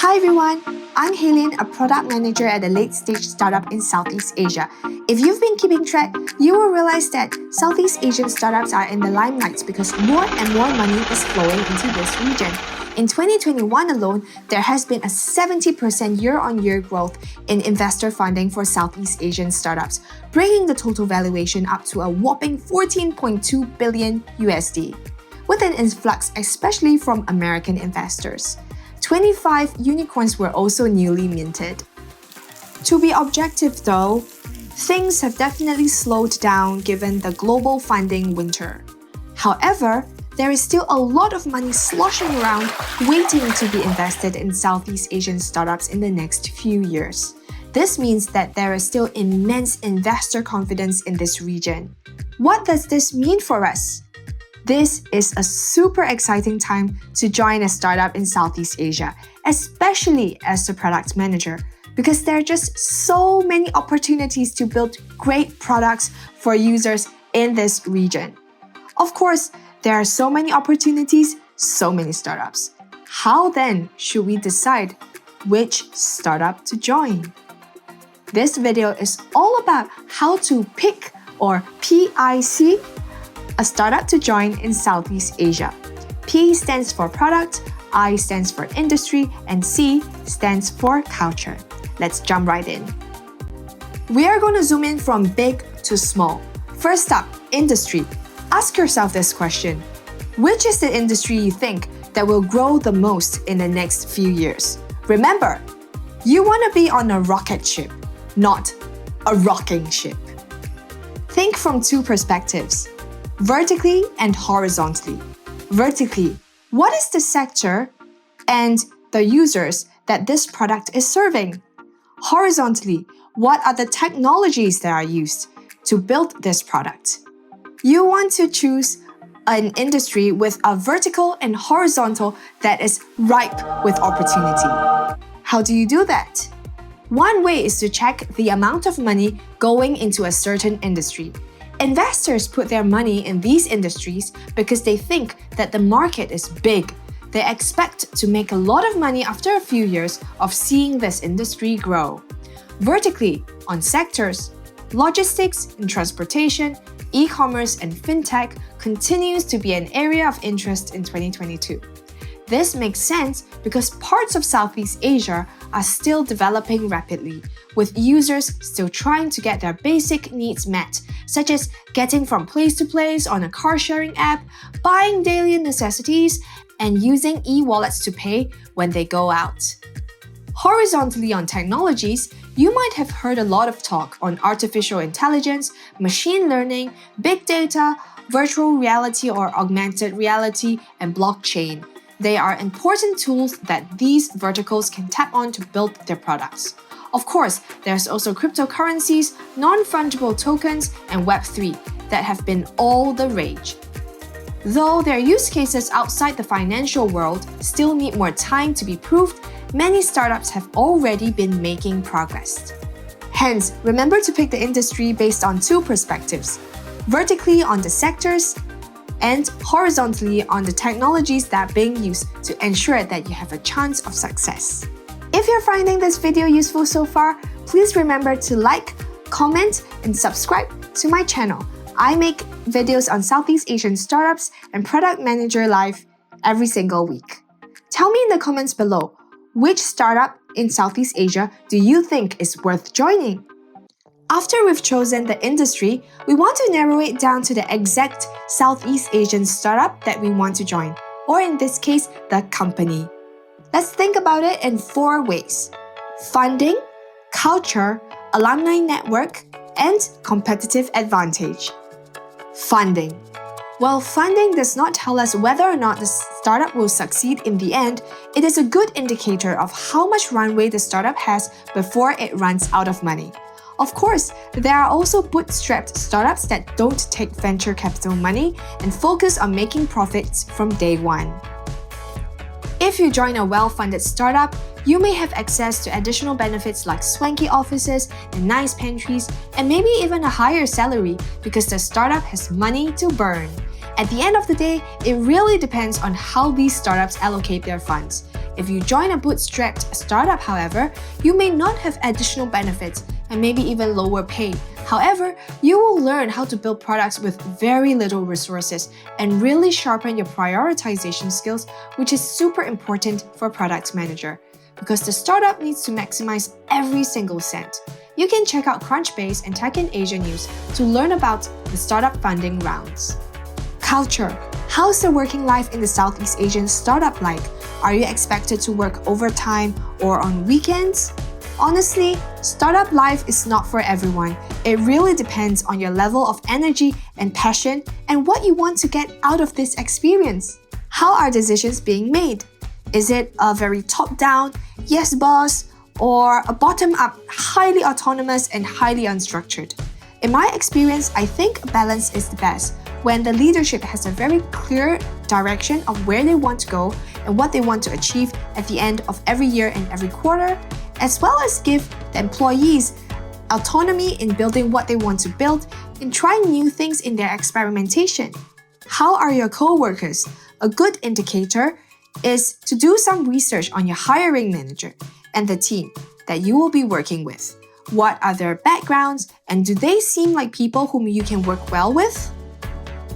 Hi everyone, I'm Helene, a product manager at a late-stage startup in Southeast Asia. If you've been keeping track, you will realize that Southeast Asian startups are in the limelight because more and more money is flowing into this region. In 2021 alone, there has been a 70% year-on-year growth in investor funding for Southeast Asian startups, bringing the total valuation up to a whopping $14.2 billion USD, with an influx especially from American investors. 25 unicorns were also newly minted. To be objective though, things have definitely slowed down given the global funding winter. However, there is still a lot of money sloshing around waiting to be invested in Southeast Asian startups in the next few years. This means that there is still immense investor confidence in this region. What does this mean for us? This is a super exciting time to join a startup in Southeast Asia, especially as a product manager, because there are just so many opportunities to build great products for users in this region. Of course, there are so many opportunities, so many startups. How then should we decide which startup to join? This video is all about how to pick or PIC a startup to join in Southeast Asia. P stands for product, I stands for industry, and C stands for culture. Let's jump right in. We are going to zoom in from big to small. First up, industry. Ask yourself this question. Which is the industry you think that will grow the most in the next few years? Remember, you want to be on a rocket ship, not a rocking ship. Think from two perspectives. Vertically and horizontally. Vertically, what is the sector and the users that this product is serving? Horizontally, what are the technologies that are used to build this product? You want to choose an industry with a vertical and horizontal that is ripe with opportunity. How do you do that? One way is to check the amount of money going into a certain industry. Investors put their money in these industries because they think that the market is big. They expect to make a lot of money after a few years of seeing this industry grow. Vertically, on sectors, logistics and transportation, e-commerce and fintech continues to be an area of interest in 2022. This makes sense because parts of Southeast Asia are still developing rapidly, with users still trying to get their basic needs met, such as getting from place to place on a car-sharing app, buying daily necessities, and using e-wallets to pay when they go out. Horizontally on technologies, you might have heard a lot of talk on artificial intelligence, machine learning, big data, virtual reality or augmented reality, and blockchain. They are important tools that these verticals can tap on to build their products. Of course, there's also cryptocurrencies, non-fungible tokens, and Web3 that have been all the rage. Though their use cases outside the financial world still need more time to be proved, many startups have already been making progress. Hence, remember to pick the industry based on two perspectives: vertically on the sectors, and horizontally on the technologies that are being used to ensure that you have a chance of success. If you're finding this video useful so far, please remember to like, comment, and subscribe to my channel. I make videos on Southeast Asian startups and product manager life every single week. Tell me in the comments below, which startup in Southeast Asia do you think is worth joining? After we've chosen the industry, we want to narrow it down to the exact Southeast Asian startup that we want to join, or in this case, the company. Let's think about it in 4 ways: funding, culture, alumni network, and competitive advantage. Funding. While funding does not tell us whether or not the startup will succeed in the end, it is a good indicator of how much runway the startup has before it runs out of money. Of course, there are also bootstrapped startups that don't take venture capital money and focus on making profits from day one. If you join a well-funded startup, you may have access to additional benefits like swanky offices and nice pantries, and maybe even a higher salary because the startup has money to burn. At the end of the day, it really depends on how these startups allocate their funds. If you join a bootstrapped startup, however, you may not have additional benefits and maybe even lower pay. However, you will learn how to build products with very little resources and really sharpen your prioritization skills, which is super important for a product manager because the startup needs to maximize every single cent. You can check out Crunchbase and Tech in Asia News to learn about the startup funding rounds. Culture. How's the working life in the Southeast Asian startup like? Are you expected to work overtime or on weekends? Honestly, startup life is not for everyone. It really depends on your level of energy and passion and what you want to get out of this experience. How are decisions being made? Is it a very top-down, yes boss, or a bottom-up, highly autonomous and highly unstructured? In my experience, I think balance is the best when the leadership has a very clear direction of where they want to go and what they want to achieve at the end of every year and every quarter, as well as give the employees autonomy in building what they want to build and trying new things in their experimentation. How are your co-workers? A good indicator is to do some research on your hiring manager and the team that you will be working with. What are their backgrounds and do they seem like people whom you can work well with?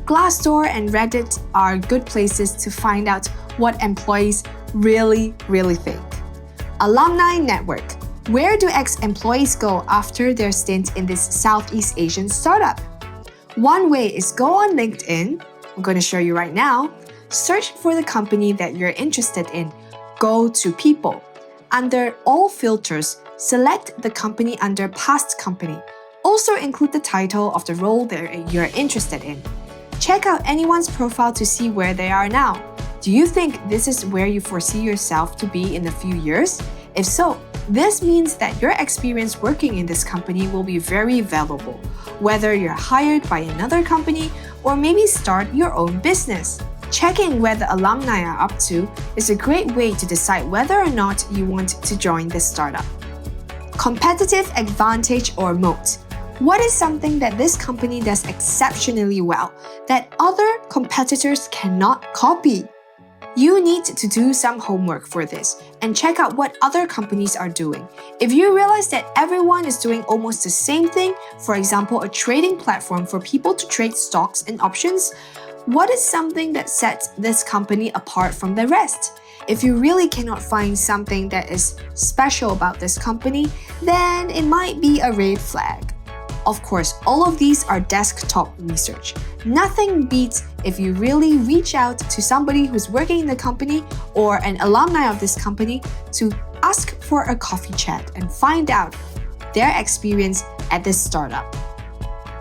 Glassdoor and Reddit are good places to find out what employees really think. Alumni Network. Where do ex-employees go after their stint in this Southeast Asian startup? One way is go on LinkedIn. I'm going to show you right now. Search for the company that you're interested in. Go to People. Under All Filters, select the company under Past Company. Also include the title of the role that you're interested in. Check out anyone's profile to see where they are now. Do you think this is where you foresee yourself to be in a few years? If so, this means that your experience working in this company will be very valuable, whether you're hired by another company or maybe start your own business. Checking where the alumni are up to is a great way to decide whether or not you want to join this startup. Competitive advantage or moat. What is something that this company does exceptionally well that other competitors cannot copy? You need to do some homework for this and check out what other companies are doing. If you realize that everyone is doing almost the same thing, for example, a trading platform for people to trade stocks and options, what is something that sets this company apart from the rest? If you really cannot find something that is special about this company, then it might be a red flag. Of course, all of these are desktop research. Nothing beats if you really reach out to somebody who's working in the company or an alumni of this company to ask for a coffee chat and find out their experience at this startup.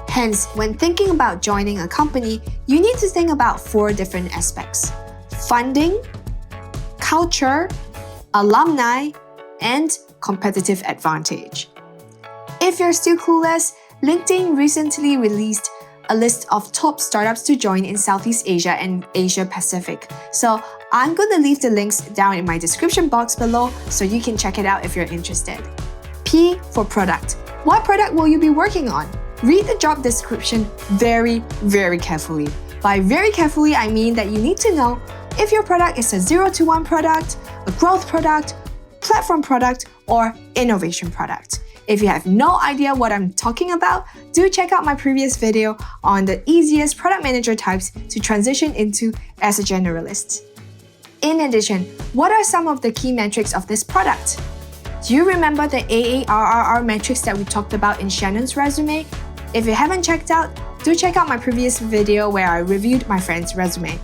Hence, when thinking about joining a company, you need to think about 4 different aspects: funding, culture, alumni, and competitive advantage. If you're still clueless, LinkedIn recently released a list of top startups to join in Southeast Asia and Asia Pacific. So I'm going to leave the links down in my description box below so you can check it out if you're interested. P for product. What product will you be working on? Read the job description very carefully. By very carefully, I mean that you need to know if your product is a 0 to 1 product, a growth product, platform product, or innovation product. If you have no idea what I'm talking about, do check out my previous video on the easiest product manager types to transition into as a generalist. In addition, what are some of the key metrics of this product? Do you remember the AARRR metrics that we talked about in Shannon's resume? If you haven't checked out, do check out my previous video where I reviewed my friend's resume.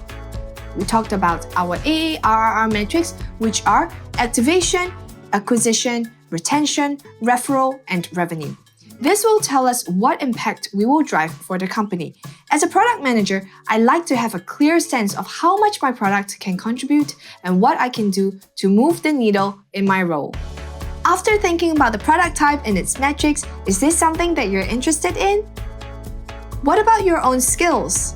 We talked about our AARRR metrics, which are activation, acquisition, retention, referral, and revenue. This will tell us what impact we will drive for the company. As a product manager, I like to have a clear sense of how much my product can contribute and what I can do to move the needle in my role. After thinking about the product type and its metrics, is this something that you're interested in? What about your own skills?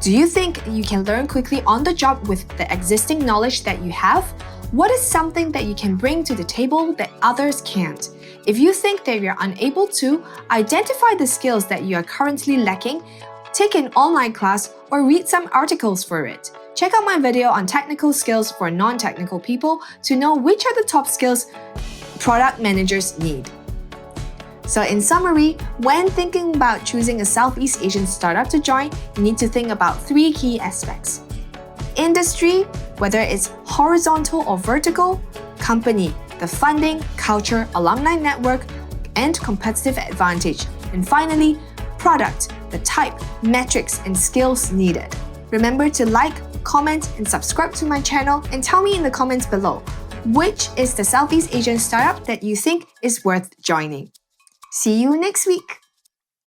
Do you think you can learn quickly on the job with the existing knowledge that you have? What is something that you can bring to the table that others can't? If you think that you're unable to, identify the skills that you are currently lacking, take an online class, or read some articles for it. Check out my video on technical skills for non-technical people to know which are the top skills product managers need. So in summary, when thinking about choosing a Southeast Asian startup to join, you need to think about 3 key aspects. Industry, whether it's horizontal or vertical; company, the funding, culture, alumni network, and competitive advantage; and finally, product, the type, metrics, and skills needed. Remember to like, comment, and subscribe to my channel, and tell me in the comments below, which is the Southeast Asian startup that you think is worth joining. See you next week!